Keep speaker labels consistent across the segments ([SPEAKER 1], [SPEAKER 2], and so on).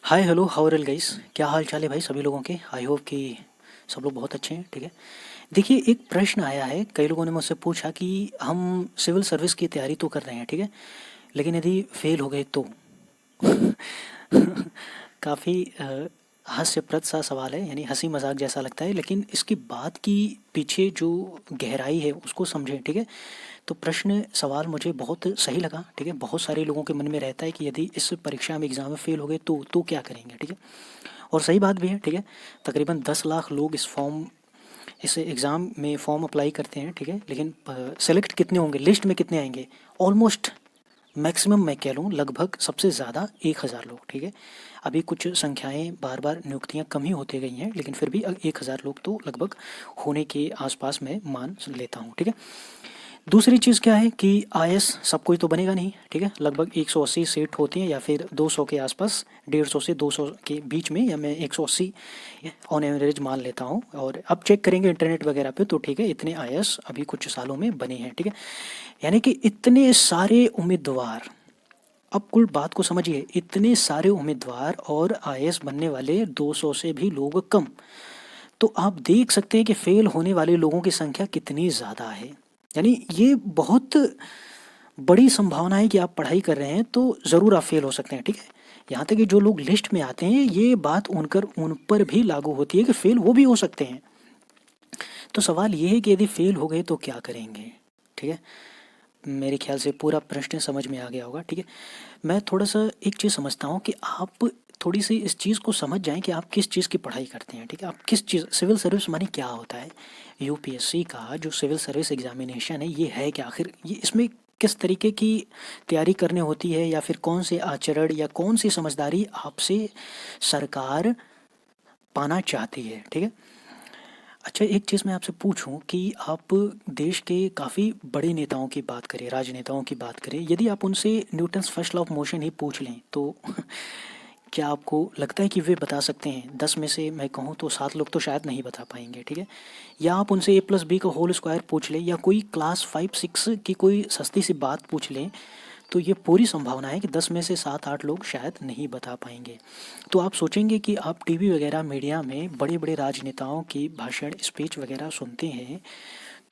[SPEAKER 1] Hi hello how are guys. क्या हाल चाल है भाई सभी लोगों के। आई होप कि सब लोग बहुत अच्छे हैं। ठीक है। देखिए, एक प्रश्न आया है, कई लोगों ने मुझसे पूछा कि हम सिविल सर्विस की तैयारी तो कर रहे हैं, ठीक है, लेकिन यदि फेल हो गए तो काफ़ी हास्यप्रद सा सवाल है, यानी हंसी मजाक जैसा लगता है, लेकिन इसकी बात की पीछे जो गहराई है उसको समझें। ठीक है। तो प्रश्न सवाल मुझे बहुत सही लगा। ठीक है। बहुत सारे लोगों के मन में रहता है कि यदि इस परीक्षा में एग्जाम में फेल हो गए तो क्या करेंगे। ठीक है। और सही बात भी है। ठीक है। तकरीबन 10 लाख लोग इस एग्ज़ाम में फॉर्म अप्लाई करते हैं। ठीक है। लेकिन सेलेक्ट कितने होंगे, लिस्ट में कितने आएंगे? ऑलमोस्ट मैक्सिमम मैं कह लूँ लगभग सबसे ज़्यादा 1,000 लोग। ठीक है। अभी कुछ संख्याएं बार बार नियुक्तियां कम ही होती गई हैं, लेकिन फिर भी 1,000 लोग तो लगभग होने के आसपास मैं मान लेता हूँ। ठीक है। दूसरी चीज़ क्या है कि आईएएस सब कोई तो बनेगा नहीं। ठीक है। लगभग 180 सीट होती हैं या फिर 200 के आसपास, 150 से 200 के बीच में, या मैं 180 ऑन एवरेज मान लेता हूँ। और अब चेक करेंगे इंटरनेट वगैरह पे तो ठीक है, इतने आईएएस अभी कुछ सालों में बने हैं। ठीक है। यानी कि इतने सारे उम्मीदवार, अब कुल बात को समझिए, इतने सारे उम्मीदवार और आईएएस बनने वाले 200 से भी लोग कम। तो आप देख सकते हैं कि फेल होने वाले लोगों की संख्या कितनी ज़्यादा है। यानी ये बहुत बड़ी संभावना है कि आप पढ़ाई कर रहे हैं तो ज़रूर आप फेल हो सकते हैं। ठीक है। यहाँ तक कि जो लोग लिस्ट में आते हैं, ये बात उन पर भी लागू होती है कि फेल वो भी हो सकते हैं। तो सवाल ये है कि यदि फेल हो गए तो क्या करेंगे। ठीक है। मेरे ख्याल से पूरा प्रश्न समझ में आ गया होगा। ठीक है। मैं थोड़ा सा एक चीज़ समझता हूँ कि आप थोड़ी सी इस चीज़ को समझ जाएं कि आप किस चीज़ की पढ़ाई करते हैं। ठीक है। आप किस चीज़, सिविल सर्विस माने क्या होता है, यूपीएससी का जो सिविल सर्विस एग्जामिनेशन है ये है क्या, आखिर ये इसमें किस तरीके की तैयारी करनी होती है, या फिर कौन से आचरण या कौन सी समझदारी आपसे सरकार पाना चाहती है। ठीक है। अच्छा, एक चीज़ मैं आपसे पूछूं कि आप देश के काफ़ी बड़े नेताओं की बात करें, राजनेताओं की बात करें, यदि आप उनसे Newton's first law of motion ही पूछ लें तो क्या आपको लगता है कि वे बता सकते हैं? 10 में से मैं कहूँ तो 7 लोग तो शायद नहीं बता पाएंगे। ठीक है। या आप उनसे ए प्लस बी का होल स्क्वायर पूछ लें, या कोई क्लास 5 6 की कोई सस्ती सी बात पूछ लें, तो ये पूरी संभावना है कि 10 में से 7 8 लोग शायद नहीं बता पाएंगे। तो आप सोचेंगे कि आप टीवी वगैरह मीडिया में बड़े बड़े राजनेताओं की भाषण स्पीच वगैरह सुनते हैं,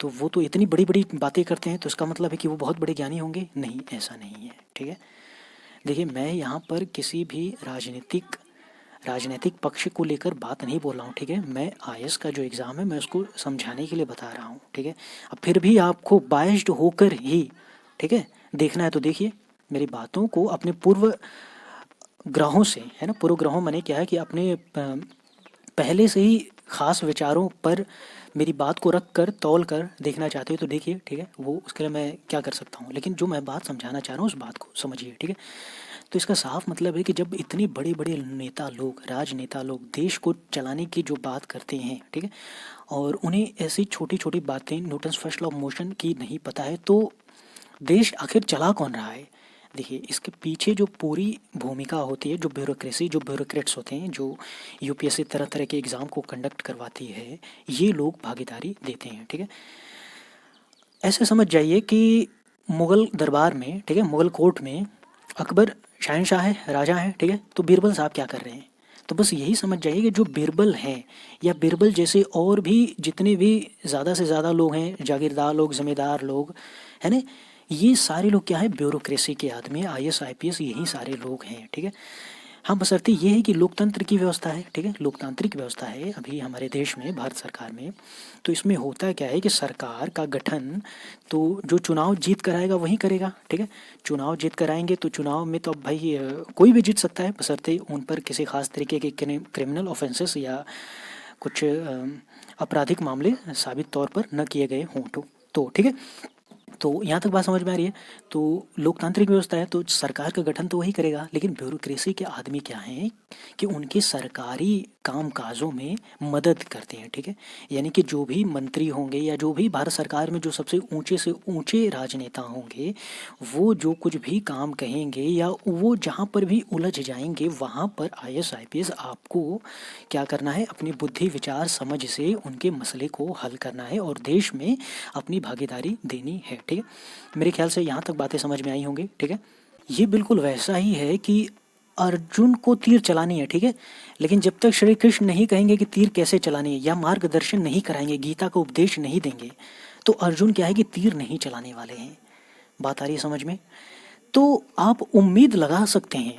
[SPEAKER 1] तो वो तो इतनी बड़ी बड़ी बातें करते हैं, तो इसका मतलब है कि वो बहुत बड़े ज्ञानी होंगे? नहीं, ऐसा नहीं है। ठीक है। देखिए, मैं यहाँ पर किसी भी राजनीतिक पक्ष को लेकर बात नहीं बोल रहा हूँ। ठीक है। मैं आईएएस का जो एग्ज़ाम है मैं उसको समझाने के लिए बता रहा हूँ। ठीक है। अब फिर भी आपको बायस्ड होकर ही, ठीक है, देखना है तो देखिए, मेरी बातों को अपने पूर्व ग्रहों से, है ना, पूर्व ग्रहों माने क्या है कि अपने पहले से ही खास विचारों पर मेरी बात को रख कर तौल कर देखना चाहते हो तो देखिए। ठीक है। वो उसके लिए मैं क्या कर सकता हूँ, लेकिन जो मैं बात समझाना चाह रहा हूँ उस बात को समझिए। ठीक है। तो इसका साफ मतलब है कि जब इतने बड़े बड़े नेता लोग, राजनेता लोग देश को चलाने की जो बात करते हैं, ठीक है, और उन्हें ऐसी छोटी छोटी बातें, Newton's first law of motion की नहीं पता है, तो देश आखिर चला कौन रहा है? देखिए, इसके पीछे जो पूरी भूमिका होती है, जो ब्यूरोक्रेसी, जो ब्यूरोक्रेट्स होते हैं, जो यूपीएससी तरह तरह के एग्ज़ाम को कंडक्ट करवाती है, ये लोग भागीदारी देते हैं। ठीक है। ऐसे समझ जाइए कि मुग़ल दरबार में, ठीक है, मुग़ल कोर्ट में अकबर शहंशाह है, राजा है, ठीक है, तो बीरबल साहब क्या कर रहे हैं? तो बस यही समझ जाइए कि जो बीरबल हैं, या बीरबल जैसे और भी जितने भी ज़्यादा से ज़्यादा लोग हैं, जागीरदार लोग, ज़मींदार लोग, है ना, ये सारे लोग क्या है, ब्यूरोक्रेसी के आदमी हैं, आईएएस आईपीएस यही सारे लोग हैं। ठीक है। हाँ, बशर्ते ये है कि लोकतंत्र की व्यवस्था है। ठीक है। लोकतांत्रिक व्यवस्था है अभी हमारे देश में, भारत सरकार में। तो इसमें होता क्या है कि सरकार का गठन तो जो चुनाव जीत कर आएगा वही करेगा। ठीक है। चुनाव जीत कर आएंगे तो चुनाव में तो अब भाई कोई भी जीत सकता है, बशर्ते उन पर किसी खास तरीके के क्रिमिनल ऑफेंसेस या कुछ आपराधिक मामले साबित तौर पर न किए गए हों तो ठीक है। तो यहाँ तक बात समझ में आ रही है। तो लोकतांत्रिक व्यवस्था है तो सरकार का गठन तो वही करेगा, लेकिन ब्यूरोक्रेसी के आदमी क्या हैं कि उनके सरकारी काम काजों में मदद करते हैं। ठीक है। यानी कि जो भी मंत्री होंगे या जो भी भारत सरकार में जो सबसे ऊंचे से ऊंचे राजनेता होंगे, वो जो कुछ भी काम कहेंगे या वो जहाँ पर भी उलझ जाएंगे वहाँ पर आईएएस आईपीएस आपको क्या करना है, अपनी बुद्धि विचार समझ से उनके मसले को हल करना है और देश में अपनी भागीदारी देनी है। ठीक है। मेरे ख्याल से यहाँ तक बातें समझ में आई होंगी। ठीक है। ये बिल्कुल वैसा ही है कि अर्जुन को तीर चलानी है, ठीक है, लेकिन जब तक श्री कृष्ण नहीं कहेंगे कि तीर कैसे चलानी है या मार्गदर्शन नहीं कराएंगे, गीता का उपदेश नहीं देंगे, तो अर्जुन क्या है कि तीर नहीं चलाने वाले हैं। बात आ रही है समझ में? तो आप उम्मीद लगा सकते हैं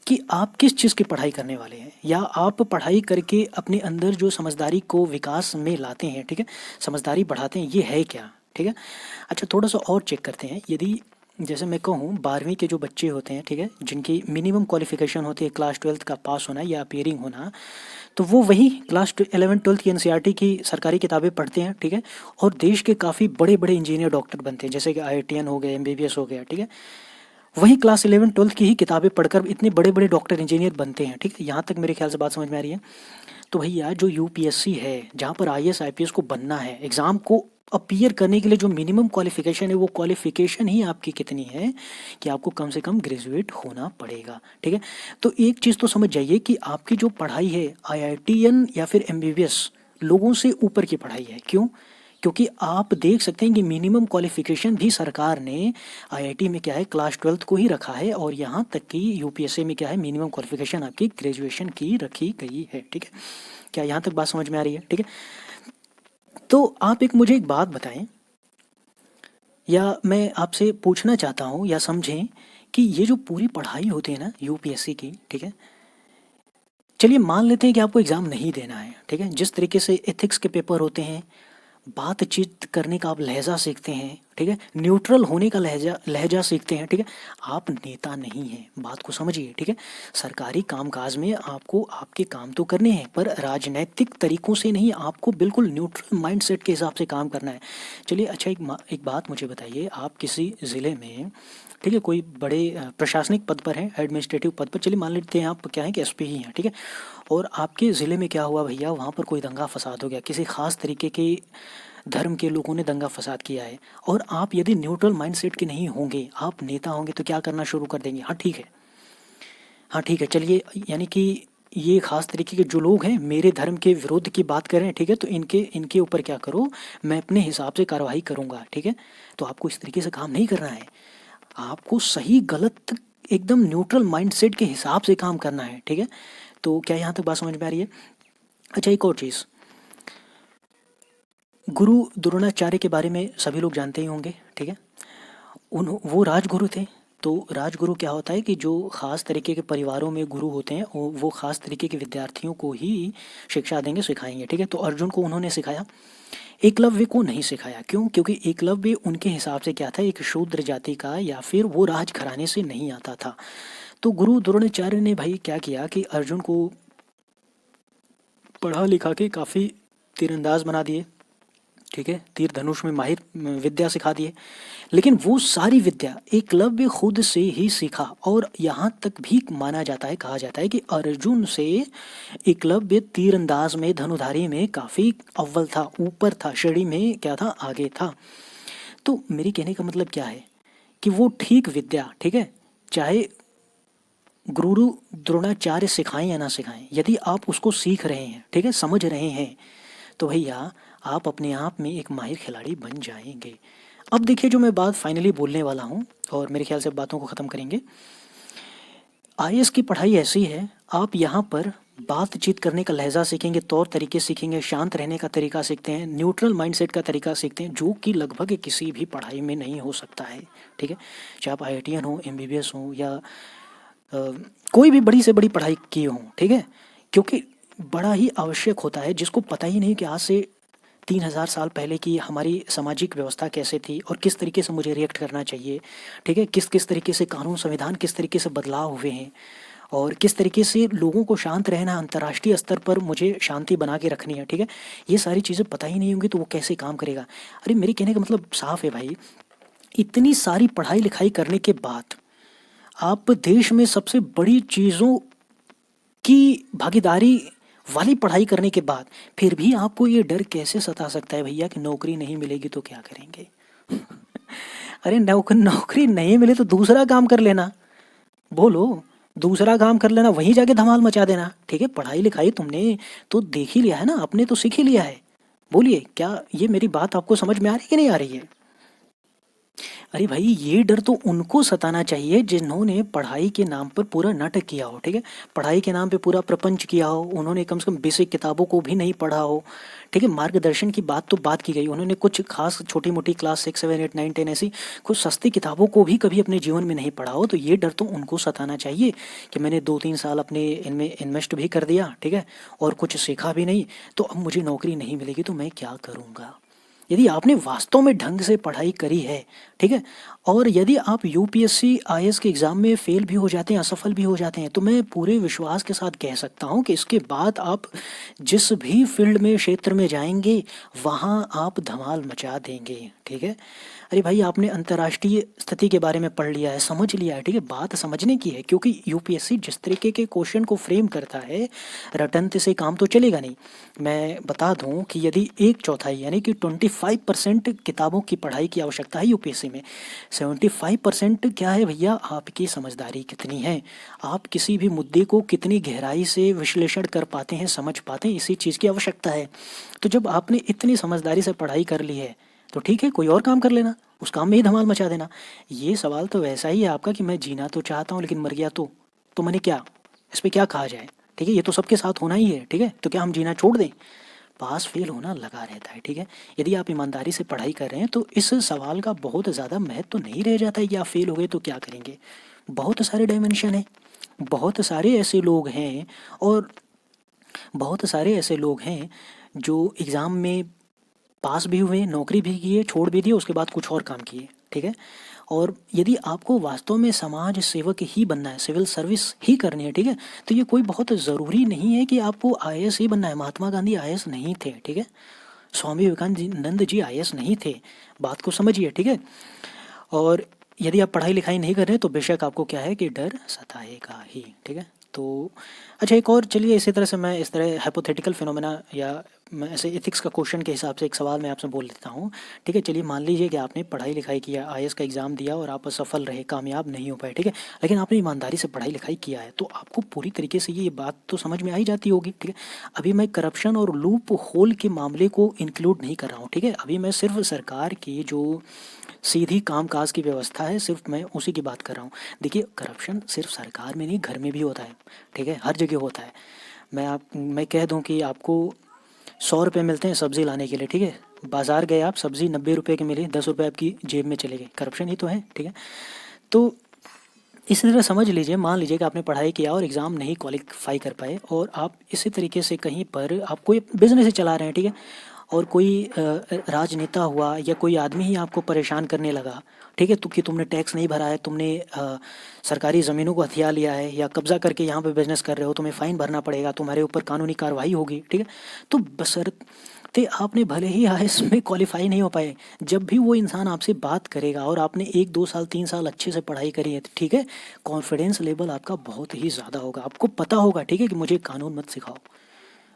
[SPEAKER 1] कि आप किस चीज़ की पढ़ाई करने वाले हैं, या आप पढ़ाई करके अपने अंदर जो समझदारी को विकास में लाते हैं, ठीक है, समझदारी बढ़ाते हैं, ये है क्या, ठीक है। अच्छा, थोड़ा सा और चेक करते हैं। यदि जैसे मैं कहूँ 12वीं के जो बच्चे होते हैं, ठीक है, जिनकी मिनिमम क्वालिफिकेशन होती है क्लास 12th का पास होना या अपीयरिंग होना, तो वो वही क्लास 11th-12th की एनसीईआरटी की सरकारी किताबें पढ़ते हैं, ठीक है, और देश के काफ़ी बड़े बड़े इंजीनियर डॉक्टर बनते हैं, जैसे कि आईआईटीएन हो गए, एमबीबीएस हो गया, ठीक है। वही क्लास 11-12th की ही किताबें पढ़कर इतने बड़े बड़े डॉक्टर इंजीनियर बनते हैं, ठीक है। यहाँ तक मेरे ख्याल से बात समझ में आ रही है। तो भैया जो यूपीएससी है, जहाँ पर आईएएस आईपीएस को बनना है, एग्ज़ाम को अपीयर करने के लिए जो मिनिमम क्वालिफिकेशन है, वो क्वालिफिकेशन ही आपकी कितनी है कि आपको कम से कम ग्रेजुएट होना पड़ेगा, ठीक है। तो एक चीज़ तो समझ जाइए कि आपकी जो पढ़ाई है आईआईटीएन या फिर एमबीबीएस लोगों से ऊपर की पढ़ाई है। क्यों? क्योंकि आप देख सकते हैं कि मिनिमम क्वालिफिकेशन भी सरकार ने आईआईटी में क्या है क्लास 12th को ही रखा है, और यहाँ तक कि यूपीएससी में क्या है मिनिमम क्वालिफिकेशन आपकी ग्रेजुएशन की रखी गई है, ठीक है। क्या यहाँ तक बात समझ में आ रही है? ठीक है। तो आप मुझे एक बात बताएं, या मैं आपसे पूछना चाहता हूँ या समझें कि ये जो पूरी पढ़ाई होती है ना यूपीएससी की, ठीक है, चलिए मान लेते हैं कि आपको एग्ज़ाम नहीं देना है, ठीक है, जिस तरीके से एथिक्स के पेपर होते हैं, बातचीत करने का आप लहजा सीखते हैं, ठीक है, न्यूट्रल होने का लहजा लहजा सीखते हैं, ठीक है। आप नेता नहीं हैं, बात को समझिए, ठीक है। सरकारी कामकाज में आपको आपके काम तो करने हैं, पर राजनैतिक तरीकों से नहीं, आपको बिल्कुल न्यूट्रल माइंडसेट के हिसाब से काम करना है। चलिए अच्छा, एक बात मुझे बताइए, आप किसी ज़िले में, ठीक है, कोई बड़े प्रशासनिक पद पर हैं, एडमिनिस्ट्रेटिव पद पर, चलिए मान लेते हैं आप क्या है कि एसपी ही हैं, ठीक है, और आपके ज़िले में क्या हुआ भैया, वहाँ पर कोई दंगा फसाद हो गया, किसी खास तरीके के धर्म के लोगों ने दंगा फसाद किया है, और आप यदि न्यूट्रल माइंडसेट के नहीं होंगे, आप नेता होंगे, तो क्या करना शुरू कर देंगे? हाँ ठीक है, हाँ ठीक है, चलिए, यानी कि ये खास तरीके के जो लोग हैं मेरे धर्म के विरोध की बात कर रहे हैं, ठीक है, तो इनके इनके ऊपर क्या करो, मैं अपने हिसाब से कार्रवाई करूँगा, ठीक है। तो आपको इस तरीके से काम नहीं करना है, आपको सही गलत एकदम न्यूट्रल माइंडसेट के हिसाब से काम करना है, ठीक है। तो क्या यहाँ तक बात समझ में आ रही है? अच्छा, एक और चीज़, गुरु द्रोणाचार्य के बारे में सभी लोग जानते ही होंगे, ठीक है। उन वो राजगुरु थे। तो राजगुरु क्या होता है कि जो ख़ास तरीके के परिवारों में गुरु होते हैं, वो ख़ास तरीके के विद्यार्थियों को ही शिक्षा देंगे, सिखाएंगे, ठीक है। तो अर्जुन को उन्होंने सिखाया, एकलव्य को नहीं सिखाया। क्यों? क्योंकि एकलव्य उनके हिसाब से क्या था, एक शूद्र जाति का, या फिर वो राजघराने से नहीं आता था। तो गुरु द्रोणाचार्य ने भाई क्या किया कि अर्जुन को पढ़ा लिखा के काफ़ी तीरंदाज बना दिए, ठीक है, तीर धनुष में माहिर विद्या सिखा दिए। लेकिन वो सारी विद्या एकलव्य खुद से ही सीखा, और यहाँ तक भी माना जाता है, कहा जाता है कि अर्जुन से एकलव्य तीरंदाज में, धनुधारी में काफ़ी अव्वल था, ऊपर था, श्रेणी में क्या था, आगे था। तो मेरे कहने का मतलब क्या है कि वो ठीक विद्या, ठीक है, चाहे गुरु द्रोणाचार्य सिखाएं या ना सिखाएं, यदि आप उसको सीख रहे हैं, ठीक है, समझ रहे हैं, तो भैया आप अपने आप में एक माहिर खिलाड़ी बन जाएंगे। अब देखिए जो मैं बात फाइनली बोलने वाला हूँ, और मेरे ख्याल से बातों को ख़त्म करेंगे। आईएएस की पढ़ाई ऐसी है, आप यहाँ पर बातचीत करने का लहजा सीखेंगे, तौर तरीके सीखेंगे, शांत रहने का तरीका सीखते हैं, न्यूट्रल माइंडसेट का तरीका सीखते हैं, जो कि लगभग किसी भी पढ़ाई में नहीं हो सकता है, ठीक है। चाहे आप आईआईटीएन हो, एमबीबीएस हो, या कोई भी बड़ी से बड़ी पढ़ाई की हो, ठीक है, क्योंकि बड़ा ही आवश्यक होता है, जिसको पता ही नहीं कि आज से 3000 साल पहले की हमारी सामाजिक व्यवस्था कैसे थी, और किस तरीके से मुझे रिएक्ट करना चाहिए, ठीक है, किस किस तरीके से कानून संविधान किस तरीके से बदलाव हुए हैं, और किस तरीके से लोगों को शांत रहना, अंतर्राष्ट्रीय स्तर पर मुझे शांति बना के रखनी है, ठीक है। ये सारी चीज़ें पता ही नहीं होंगी तो वो कैसे काम करेगा? अरे मेरे कहने का मतलब साफ है भाई, इतनी सारी पढ़ाई लिखाई करने के बाद आप देश में सबसे बड़ी चीज़ों की भागीदारी वाली पढ़ाई करने के बाद फिर भी आपको ये डर कैसे सता सकता है भैया कि नौकरी नहीं मिलेगी तो क्या करेंगे? अरे नौकरी नहीं मिले तो दूसरा काम कर लेना, बोलो, दूसरा काम कर लेना, वहीं जाके धमाल मचा देना, ठीक है। पढ़ाई लिखाई तुमने तो देख ही लिया है ना, आपने तो सीख ही लिया है। बोलिए, क्या ये मेरी बात आपको समझ में आ रही है कि नहीं आ रही है? अरे भाई, ये डर तो उनको सताना चाहिए जिन्होंने पढ़ाई के नाम पर पूरा नाटक किया हो, ठीक है? पढ़ाई के नाम पे पूरा प्रपंच किया हो, उन्होंने कम से कम बेसिक किताबों को भी नहीं पढ़ा हो, ठीक है? मार्गदर्शन की बात तो बात की गई, उन्होंने कुछ खास छोटी-मोटी क्लास 6, 7, 8, 9, 10 ऐसी कुछ सस्ती किताबों को भी कभी अपने जीवन में नहीं पढ़ा हो, तो ये डर तो उनको सताना चाहिए कि मैंने 2-3 साल अपने इनमें इन्वेस्ट भी कर दिया, ठीक है? और कुछ सीखा भी नहीं, तो अब मुझे नौकरी नहीं मिलेगी तो मैं क्या करूँगा? यदि आपने वास्तव में ढंग से पढ़ाई करी है, ठीक है? और यदि आप यूपीएससी, आईएएस के एग्ज़ाम में फ़ेल भी हो जाते हैं, असफल भी हो जाते हैं, तो मैं पूरे विश्वास के साथ कह सकता हूँ कि इसके बाद आप जिस भी फ़ील्ड में, क्षेत्र में जाएँगे, वहाँ आप धमाल मचा देंगे, ठीक है? अरे भाई, आपने अंतर्राष्ट्रीय स्थिति के बारे में पढ़ लिया है, समझ लिया है, ठीक है? बात समझने की है, क्योंकि यूपीएससी जिस तरीके के क्वेश्चन को फ्रेम करता है, रटंत से काम तो चलेगा नहीं। मैं बता दूं कि यदि 1/4 यानी कि 25% किताबों की पढ़ाई की आवश्यकता है यूपीएससी में, 75% क्या है भैया, आपकी समझदारी कितनी है, आप किसी भी मुद्दे को कितनी गहराई से विश्लेषण कर पाते हैं, समझ पाते हैं, इसी चीज़ की आवश्यकता है। तो जब आपने इतनी समझदारी से पढ़ाई कर ली है, तो ठीक है, कोई और काम कर लेना, उस काम में ही धमाल मचा देना। ये सवाल तो वैसा ही है आपका कि मैं जीना तो चाहता हूँ लेकिन मर गया तो मैंने क्या, इस पे क्या कहा जाए, ठीक है? ये तो सबके साथ होना ही है, ठीक है? तो क्या हम जीना छोड़ दें? पास फेल होना लगा रहता है, ठीक है? यदि आप ईमानदारी से पढ़ाई कर रहे हैं तो इस सवाल का बहुत ज़्यादा महत्व तो नहीं रह जाता है कि आप फेल हो गए तो क्या करेंगे। बहुत सारे डायमेंशन हैं, बहुत सारे ऐसे लोग हैं, और बहुत सारे ऐसे लोग हैं जो एग्ज़ाम में पास भी हुए, नौकरी भी की है, छोड़ भी दिए, उसके बाद कुछ और काम किए, ठीक है? और यदि आपको वास्तव में समाज सेवक ही बनना है, सिविल सर्विस ही करनी है, ठीक है? तो ये कोई बहुत ज़रूरी नहीं है कि आपको आईएएस ही बनना है। महात्मा गांधी आईएएस नहीं थे, ठीक है? स्वामी विवेकानंद जी आईएएस नहीं थे। बात को समझिए, ठीक है? और यदि आप पढ़ाई लिखाई नहीं कर रहे तो बेशक आपको क्या है कि डर सताएगा ही, ठीक है? तो अच्छा, एक और चलिए, इसी तरह से मैं इस तरह हाइपोथेटिकल फिनोमेना या मैं ऐसे एथिक्स का क्वेश्चन के हिसाब से एक सवाल मैं आपसे बोल देता हूँ, ठीक है? चलिए, मान लीजिए कि आपने पढ़ाई लिखाई किया, आईएएस का एग्ज़ाम दिया और आप असफल रहे, कामयाब नहीं हो पाए, ठीक है? लेकिन आपने ईमानदारी से पढ़ाई लिखाई किया है, तो आपको पूरी तरीके से ये बात तो समझ में आ ही जाती होगी, ठीक है? अभी मैं करप्शन और लूप होल के मामले को इंक्लूड नहीं कर रहा हूँ, ठीक है? अभी मैं सिर्फ सरकार की जो सीधी कामकाज की व्यवस्था है, सिर्फ मैं उसी की बात कर रहा हूँ। देखिए, करप्शन सिर्फ सरकार में नहीं, घर में भी होता है, ठीक है? हर जगह होता है। मैं कह दूं कि आपको 100 रुपये मिलते हैं सब्जी लाने के लिए, ठीक है? बाजार गए आप, सब्जी 90 रुपये की मिली, 10 रुपये आपकी जेब में चले गए, करप्शन ही तो है, ठीक है? तो इसी तरह समझ लीजिए, मान लीजिए कि आपने पढ़ाई किया और एग्ज़ाम नहीं क्वालिफाई कर पाए, और आप इसी तरीके से कहीं पर आप कोई बिजनेस ही चला रहे हैं, ठीक है? और कोई राजनेता हुआ या कोई आदमी ही आपको परेशान करने लगा, ठीक है? तो कि तुमने टैक्स नहीं भरा है, तुमने सरकारी ज़मीनों को हथिया लिया है या कब्जा करके यहाँ पे बिजनेस कर रहे हो, तुम्हें फ़ाइन भरना पड़ेगा, तुम्हारे ऊपर कानूनी कार्रवाई होगी, ठीक है? तो बशर्ते आपने भले ही आईएएस में क्वालिफाई नहीं हो पाए, जब भी वो इंसान आपसे बात करेगा और आपने 1, 2 साल, 3 साल अच्छे से पढ़ाई करी है, तो ठीक है, कॉन्फिडेंस लेवल आपका बहुत ही ज़्यादा होगा। आपको पता होगा, ठीक है, कि मुझे कानून मत सिखाओ,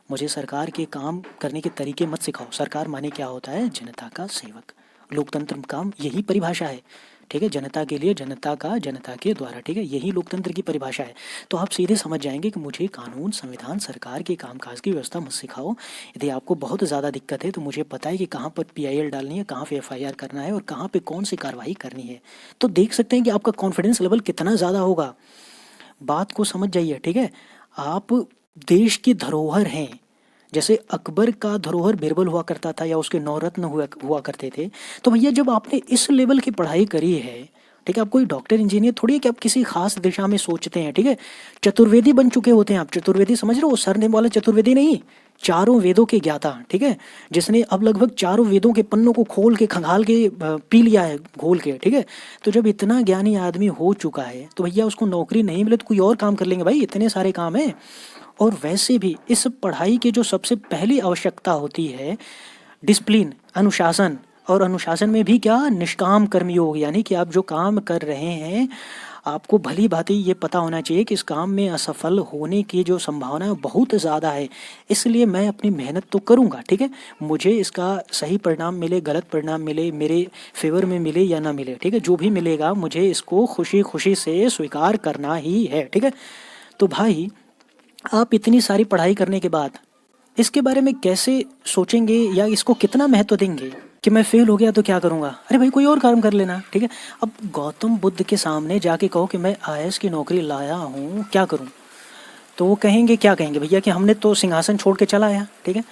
[SPEAKER 1] मुझे सरकार के काम करने के तरीके मत सिखाओ। सरकार माने क्या होता है? जनता का सेवक। लोकतंत्र काम यही परिभाषा है, ठीक है? जनता के लिए, जनता का, जनता के द्वारा, ठीक है? यही लोकतंत्र की परिभाषा है। तो आप सीधे समझ जाएंगे कि मुझे कानून, संविधान, सरकार के कामकाज की व्यवस्था मत सिखाओ। यदि आपको बहुत ज़्यादा दिक्कत है तो मुझे पता है कि कहाँ पर पीआईएल डालनी है, कहाँ पे एफआईआर करना है और कहाँ पे कौन सी कार्रवाई करनी है। तो देख सकते हैं कि आपका कॉन्फिडेंस लेवल कितना ज़्यादा होगा। बात को समझ जाइए, ठीक है? आप देश की धरोहर हैं। जैसे अकबर का धरोहर बीरबल हुआ करता था या उसके नौरत्न हुआ हुआ करते थे। तो भैया, जब आपने इस लेवल की पढ़ाई करी है, ठीक है, आप कोई डॉक्टर इंजीनियर थोड़ी है कि आप किसी खास दिशा में सोचते हैं, ठीक है? चतुर्वेदी बन चुके होते हैं आप। चतुर्वेदी समझ रहे हो? सरनेम वाला चतुर्वेदी नहीं, चारों वेदों के ज्ञाता, ठीक है? जिसने अब लगभग चारों वेदों के पन्नों को खोल के, खंगाल के पी लिया है घोल के, ठीक है? तो जब इतना ज्ञानी आदमी हो चुका है तो भैया उसको नौकरी नहीं मिले तो कोई और काम कर लेंगे भाई, इतने सारे काम हैं। और वैसे भी इस पढ़ाई की जो सबसे पहली आवश्यकता होती है, डिसिप्लिन, अनुशासन, और अनुशासन में भी क्या, निष्काम कर्मयोग, यानी कि आप जो काम कर रहे हैं, आपको भली भांति ये पता होना चाहिए कि इस काम में असफल होने की जो संभावना है बहुत ज़्यादा है। इसलिए मैं अपनी मेहनत तो करूँगा, ठीक है? मुझे इसका सही परिणाम मिले, गलत परिणाम मिले, मेरे फेवर में मिले या ना मिले, ठीक है? जो भी मिलेगा मुझे इसको खुशी खुशी से स्वीकार करना ही है, ठीक है? तो भाई, आप इतनी सारी पढ़ाई करने के बाद इसके बारे में कैसे सोचेंगे या इसको कितना महत्व देंगे? कि मैं फेल हो गया तो क्या करूँगा? अरे भाई कोई और काम कर लेना, ठीक है? अब गौतम बुद्ध के सामने जाके कहो कि मैं आईएएस की नौकरी लाया हूँ, क्या करूँ? तो वो कहेंगे, क्या कहेंगे भैया कि हमने तो सिंहासन छोड़ के चला आया, ठीक है?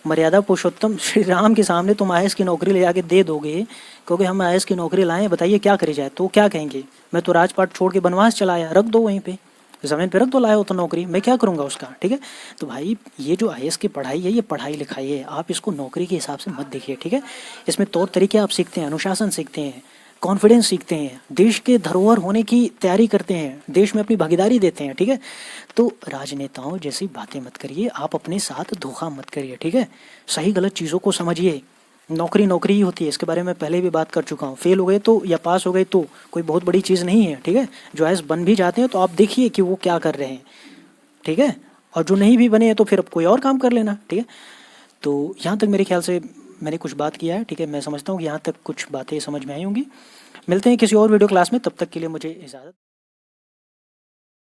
[SPEAKER 1] मर्यादा पुरुषोत्तम श्री राम के सामने तुम आईएएस की नौकरी ले जाके दे दोगे, क्योंकि हम आईएएस की नौकरी लाए हैं, बताइए क्या करी जाए? तो वो क्या कहेंगे? मैं तो राजपाट छोड़ के बनवास चला आया, रख दो वहीं पे, ज़मीन पे रख दो, लाया हो तो नौकरी, मैं क्या करूँगा उसका, ठीक है? तो भाई ये जो आईएएस की पढ़ाई है, ये पढ़ाई लिखाई है, आप इसको नौकरी के हिसाब से मत देखिए, ठीक है? इसमें तौर तरीके आप सीखते हैं, अनुशासन सीखते हैं, कॉन्फिडेंस सीखते हैं, देश के धरोहर होने की तैयारी करते हैं, देश में अपनी भागीदारी देते हैं, ठीक है? तो राजनेताओं जैसी बातें मत करिए, आप अपने साथ धोखा मत करिए, ठीक है? सही गलत चीज़ों को समझिए। नौकरी नौकरी ही होती है, इसके बारे में पहले भी बात कर चुका हूँ। फेल हो गए तो या पास हो गए तो कोई बहुत बड़ी चीज़ नहीं है, ठीक है? जो आईएएस बन भी जाते हैं तो आप देखिए कि वो क्या कर रहे हैं, ठीक है? और जो नहीं भी बने हैं तो फिर अब कोई और काम कर लेना, ठीक है? तो यहाँ तक मेरे ख्याल से मैंने कुछ बात किया है, ठीक है? मैं समझता हूँ कि यहाँ तक कुछ बातें समझ में आई होंगी। मिलते हैं किसी और वीडियो क्लास में, तब तक के लिए मुझे इजाज़त।